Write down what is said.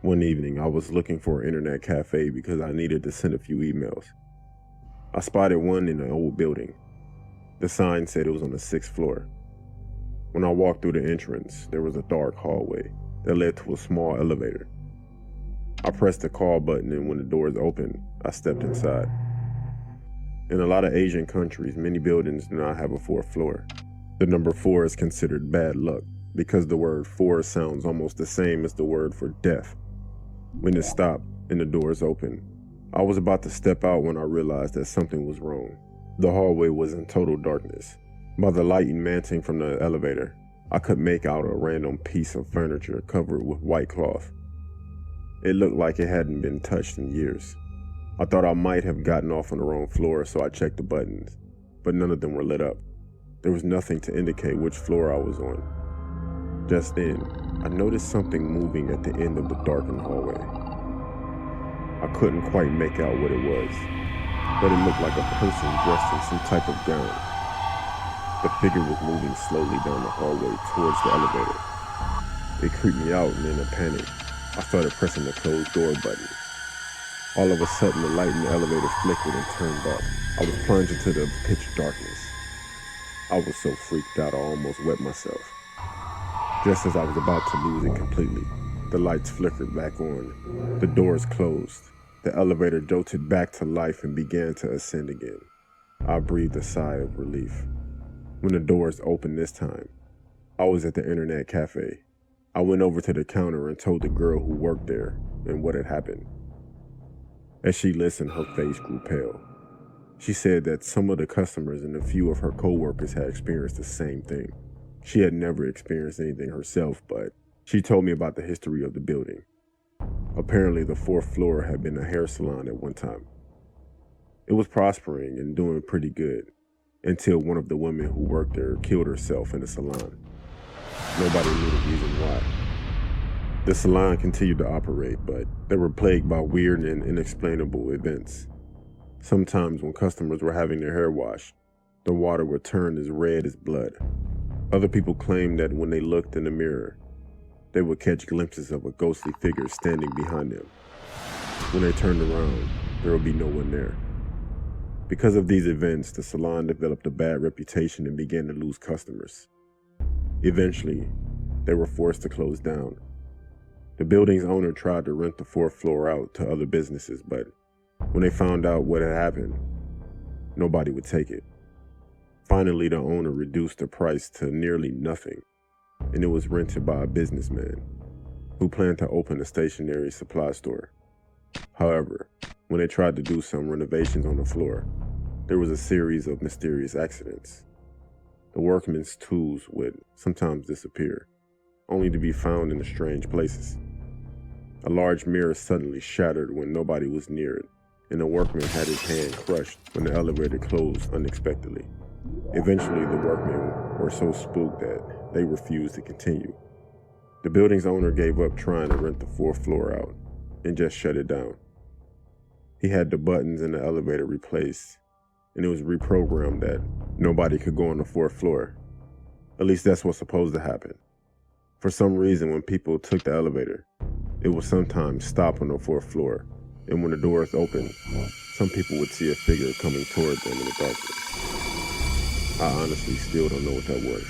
One evening, I was looking for an internet cafe because I needed to send a few emails. I spotted one in an old building. The sign said it was on the 6th floor. When I walked through the entrance, there was a dark hallway that led to a small elevator. I pressed the call button, and when the doors opened, I stepped inside. In a lot of Asian countries, many buildings do not have a 4th floor. The number 4 is considered bad luck because the word 4 sounds almost the same as the word for death. When it stopped and the doors opened, I was about to step out when I realized that something was wrong. The hallway was in total darkness. By the light emanting from the elevator, I could make out a random piece of furniture covered with white cloth. It looked like it hadn't been touched in years. I thought I might have gotten off on the wrong floor, so I checked the buttons, but none of them were lit up. There was nothing to indicate which floor I was on. Just then, I noticed something moving at the end of the darkened hallway. I couldn't quite make out what it was, but it looked like a person dressed in some type of gown. The figure was moving slowly down the hallway towards the elevator. It creeped me out, and in a panic, I started pressing the closed door button. All of a sudden, the light in the elevator flickered and turned off. I was plunged into the pitch darkness. I was so freaked out I almost wet myself. Just as I was about to lose it completely, the lights flickered back on. The doors closed. The elevator jolted back to life and began to ascend again. I breathed a sigh of relief. When the doors opened this time, I was at the internet cafe. I went over to the counter and told the girl who worked there and what had happened. As she listened, her face grew pale. She said that some of the customers and a few of her co-workers had experienced the same thing. She had never experienced anything herself, but she told me about the history of the building. Apparently, the 4th floor had been a hair salon at one time. It was prospering and doing pretty good until one of the women who worked there killed herself in the salon. Nobody knew the reason why. The salon continued to operate, but they were plagued by weird and inexplainable events. Sometimes when customers were having their hair washed, the water would turn as red as blood. Other people claimed that when they looked in the mirror, they would catch glimpses of a ghostly figure standing behind them. When they turned around, there would be no one there. Because of these events, the salon developed a bad reputation and began to lose customers. Eventually, they were forced to close down. The building's owner tried to rent the 4th floor out to other businesses, but when they found out what had happened, nobody would take it. Finally, the owner reduced the price to nearly nothing, and it was rented by a businessman who planned to open a stationery supply store. However, when they tried to do some renovations on the floor, there was a series of mysterious accidents. The workmen's tools would sometimes disappear, only to be found in strange places. A large mirror suddenly shattered when nobody was near it, and a workman had his hand crushed when the elevator closed unexpectedly. Eventually, the workmen were so spooked that they refused to continue. The building's owner gave up trying to rent the 4th floor out and just shut it down. He had the buttons in the elevator replaced, and it was reprogrammed that nobody could go on the 4th floor. At least that's what's supposed to happen. For some reason, when people took the elevator, it would sometimes stop on the 4th floor, and when the doors opened, some people would see a figure coming toward them in the darkness. I honestly still don't know what that was.